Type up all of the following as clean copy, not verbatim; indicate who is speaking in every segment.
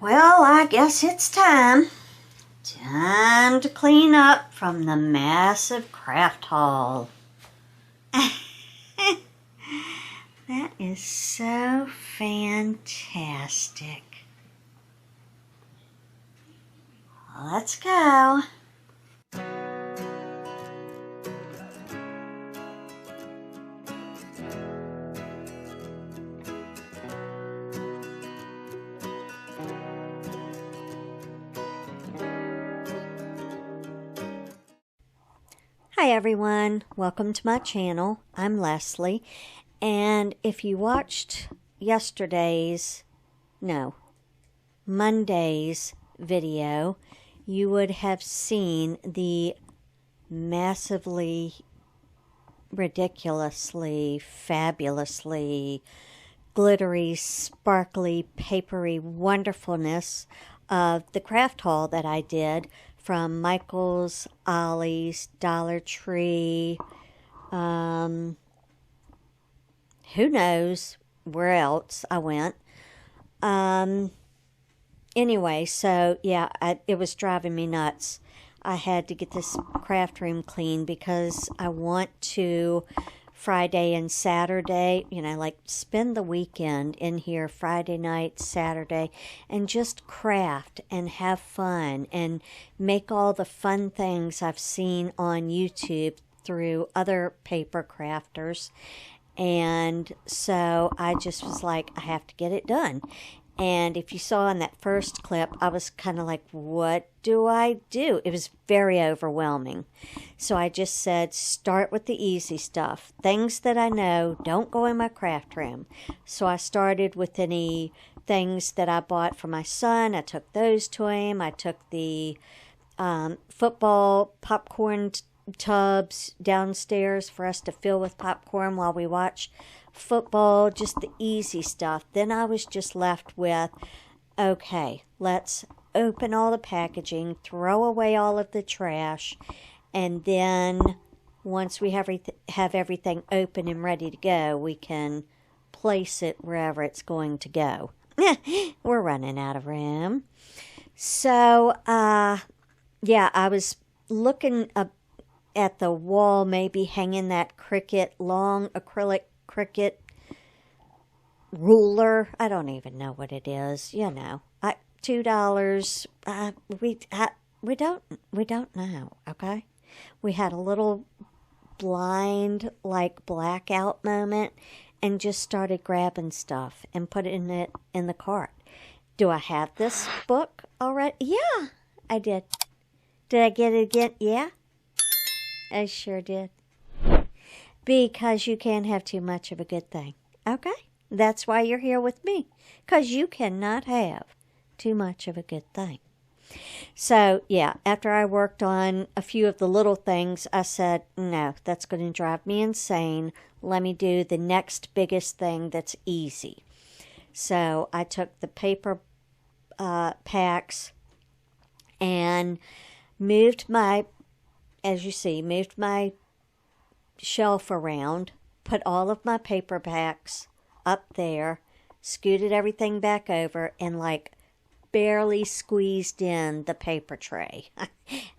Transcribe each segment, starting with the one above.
Speaker 1: Well, I guess it's time. Time to clean up from the massive craft haul. That is so fantastic. Let's go. Hi everyone, welcome to my channel. I'm Leslie, and if you watched Monday's video, you would have seen the massively, ridiculously, fabulously glittery, sparkly, papery wonderfulness of the craft haul that I did from Michael's, Ollie's, Dollar Tree, who knows where else I went. Anyway, so yeah, it was driving me nuts. I had to get this craft room clean because I want to Friday and Saturday, like spend the weekend in here Friday night, Saturday, and just craft and have fun and make all the fun things I've seen on YouTube through other paper crafters. And so I just was like, I have to get it done. And if you saw in that first clip, I was kind of like, what do I do? It was very overwhelming. So I just said, start with the easy stuff. Things that I know don't go in my craft room. So I started with any things that I bought for my son. I took those to him. I took the football popcorn tubs downstairs for us to fill with popcorn while we watch football, just the easy stuff. Then I was just left with, okay, let's open all the packaging, throw away all of the trash, and then once we have everything open and ready to go, we can place it wherever it's going to go. We're running out of room. So, yeah, I was looking up at the wall, maybe hanging that long acrylic Cricut ruler. I don't even know what it is. $2. We don't know. Okay, we had a little blind blackout moment and just started grabbing stuff and putting it in the cart. Do I have this book already? Yeah, I did. Did I get it again? Yeah, I sure did. Because you can't have too much of a good thing. Okay? That's why you're here with me. Because you cannot have too much of a good thing. So, yeah, after I worked on a few of the little things, I said, no, that's going to drive me insane. Let me do the next biggest thing that's easy. So, I took the paper packs and moved my shelf around, put all of my paper packs up there, scooted everything back over, and barely squeezed in the paper tray.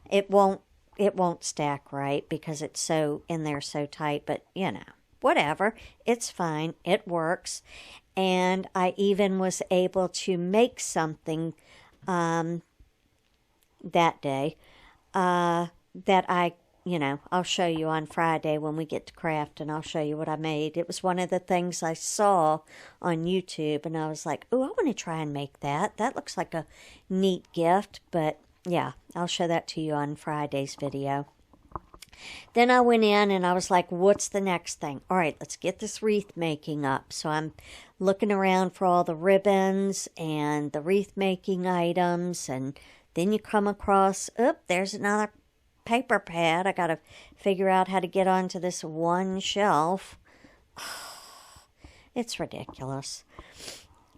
Speaker 1: It won't stack right because it's so in there so tight, but whatever, it's fine, it works. And I even was able to make something that day that I'll show you on Friday when we get to craft, and I'll show you what I made. It was one of the things I saw on YouTube, and I was like, oh, I want to try and make that. That looks like a neat gift, but yeah, I'll show that to you on Friday's video. Then I went in and I was like, what's the next thing? All right, let's get this wreath making up. So I'm looking around for all the ribbons and the wreath making items, and then you come across, there's another paper pad. I gotta figure out how to get onto this one shelf. It's ridiculous.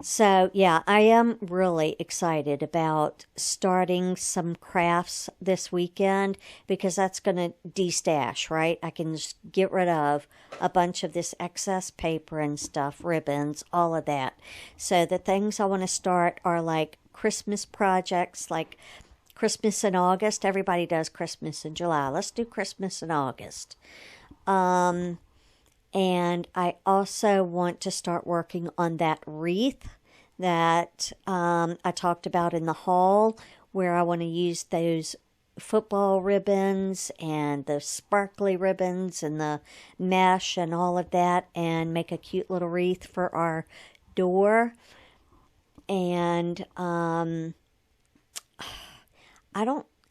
Speaker 1: So, yeah, I am really excited about starting some crafts this weekend because that's going to de-stash, right? I can just get rid of a bunch of this excess paper and stuff, ribbons, all of that. So, the things I want to start are like Christmas projects, like Christmas in August. Everybody does Christmas in July. Let's do Christmas in August. And I also want to start working on that wreath that I talked about in the haul, where I want to use those football ribbons and the sparkly ribbons and the mesh and all of that and make a cute little wreath for our door. And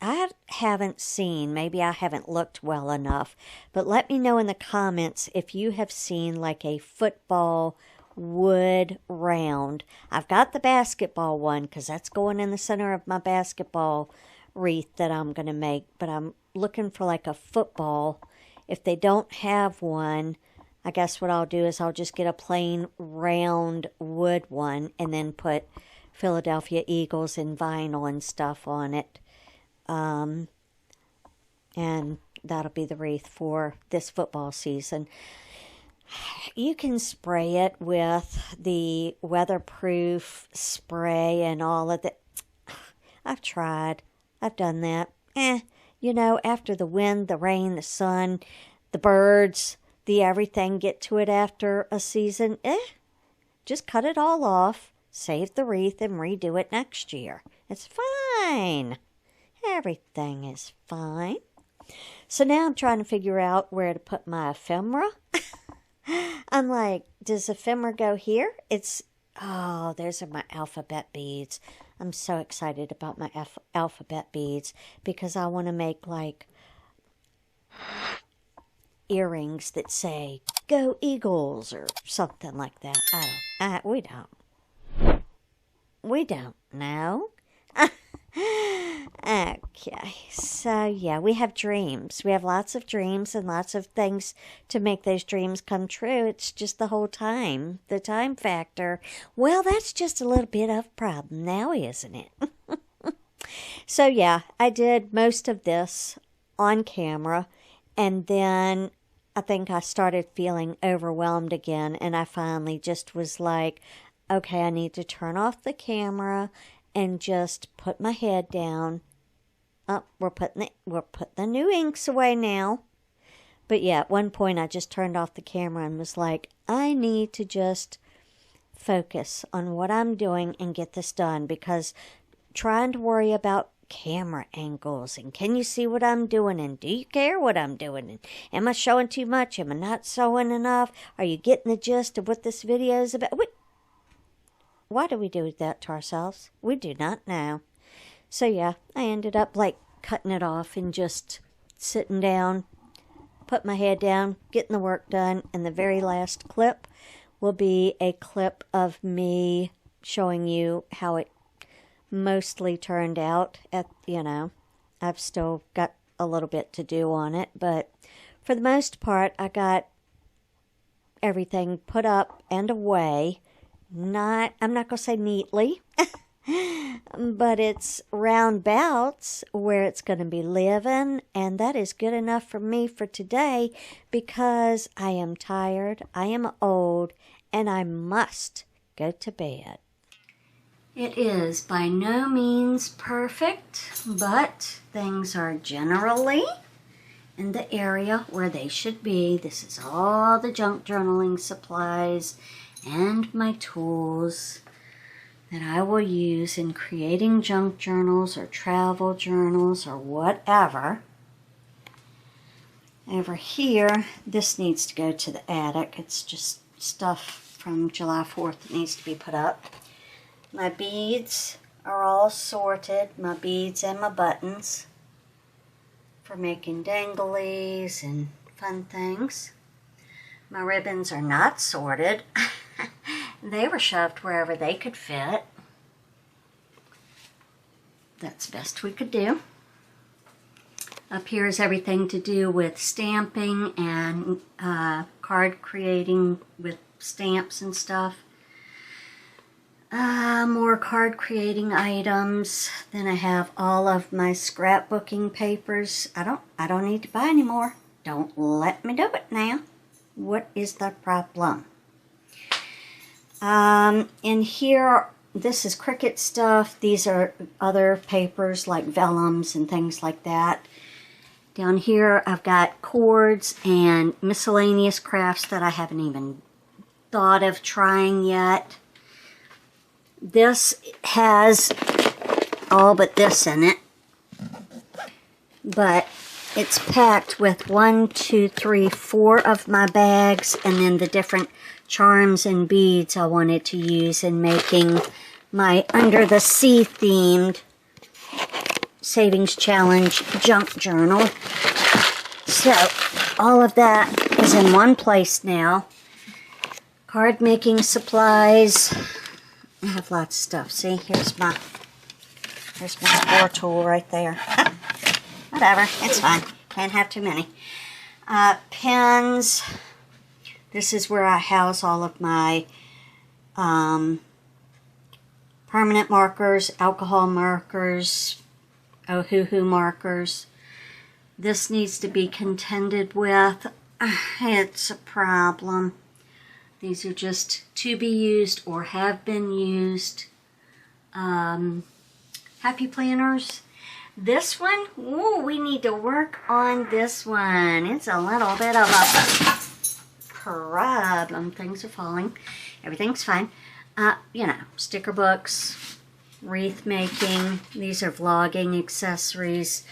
Speaker 1: I haven't seen, maybe I haven't looked well enough, but let me know in the comments if you have seen like a football wood round. I've got the basketball one because that's going in the center of my basketball wreath that I'm going to make, but I'm looking for like a football. If they don't have one, I guess what I'll do is I'll just get a plain round wood one and then put Philadelphia Eagles and vinyl and stuff on it. And that'll be the wreath for this football season. You can spray it with the weatherproof spray and all of that. I've tried. I've done that. After the wind, the rain, the sun, the birds, the everything get to it after a season, just cut it all off, save the wreath, and redo it next year. It's fine. Everything is fine. So now I'm trying to figure out where to put my ephemera. I'm like, does ephemera go here? Those are my alphabet beads. I'm so excited about my alphabet beads because I want to make like earrings that say, "Go Eagles" or something like that. We don't know. Okay, so yeah, we have dreams. We have lots of dreams and lots of things to make those dreams come true. It's just the time factor. Well, that's just a little bit of a problem now, isn't it? So yeah, I did most of this on camera, and then I think I started feeling overwhelmed again, and I finally just was like, okay, I need to turn off the camera and just put my head down. Oh, we're putting the new inks away now. But yeah, at one point I just turned off the camera and was like, I need to just focus on what I'm doing and get this done, because trying to worry about camera angles and can you see what I'm doing and do you care what I'm doing and am I showing too much? Am I not showing enough? Are you getting the gist of what this video is about? Why do we do that to ourselves? We do not know. So yeah, I ended up like cutting it off and just sitting down, put my head down, getting the work done, and the very last clip will be a clip of me showing you how it mostly turned out. I've still got a little bit to do on it, but for the most part, I got everything put up and away. I'm not going to say neatly, but it's roundabouts where it's going to be living, and that is good enough for me for today because I am tired, I am old, and I must go to bed. It is by no means perfect, but things are generally in the area where they should be. This is all the junk journaling supplies and my tools that I will use in creating junk journals or travel journals or whatever. Over here, this needs to go to the attic. It's just stuff from July 4th that needs to be put up. My beads are all sorted, my beads and my buttons for making danglies and fun things. My ribbons are not sorted. They were shoved wherever they could fit. That's best we could do. Up here is everything to do with stamping and card creating with stamps and stuff. More card creating items. Then I have all of my scrapbooking papers. I don't need to buy any more. Don't let me do it now. What is the problem? In here, this is Cricut stuff. These are other papers like vellums and things like that. Down here, I've got cords and miscellaneous crafts that I haven't even thought of trying yet. This has all but this in it, but it's packed with 1, 2, 3, 4 of my bags, and then the different charms and beads I wanted to use in making my Under the Sea themed Savings Challenge junk journal. So all of that is in one place now. Card making supplies. I have lots of stuff. See, here's my score tool right there. Whatever, it's fine. Can't have too many. Pens. This is where I house all of my permanent markers, alcohol markers, Ohuhu markers. This needs to be contended with. It's a problem. These are just to be used or have been used. Happy planners. This one, ooh, we need to work on this one. It's a little bit of a problem. Things are falling. Everything's fine. You know, sticker books, wreath making. These are vlogging accessories.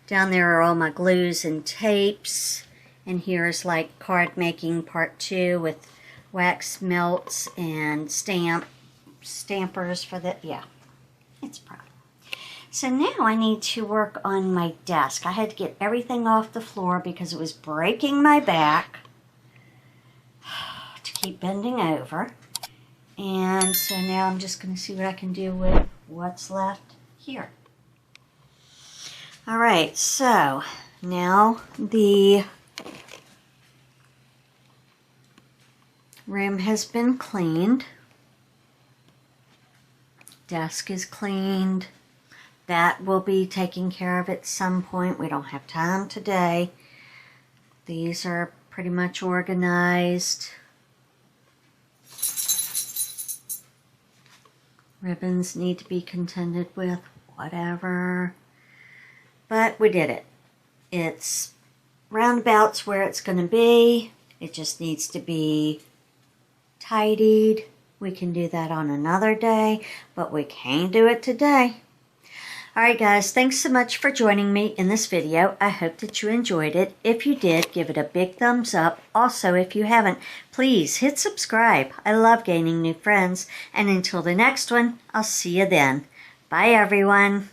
Speaker 1: Down there are all my glues and tapes. And here's like card making part 2 with wax melts and stampers for the, yeah, it's a problem. So now I need to work on my desk. I had to get everything off the floor because it was breaking my back to keep bending over. And so now I'm just going to see what I can do with what's left here. All right, so now the room has been cleaned. Desk is cleaned. That will be taken care of at some point. We don't have time today. These are pretty much organized. Ribbons need to be contended with, whatever. But we did it. It's roundabouts where it's going to be. It just needs to be tidied. We can do that on another day, but we can't do it today. Alright guys, thanks so much for joining me in this video. I hope that you enjoyed it. If you did, give it a big thumbs up. Also, if you haven't, please hit subscribe. I love gaining new friends. And until the next one, I'll see you then. Bye everyone.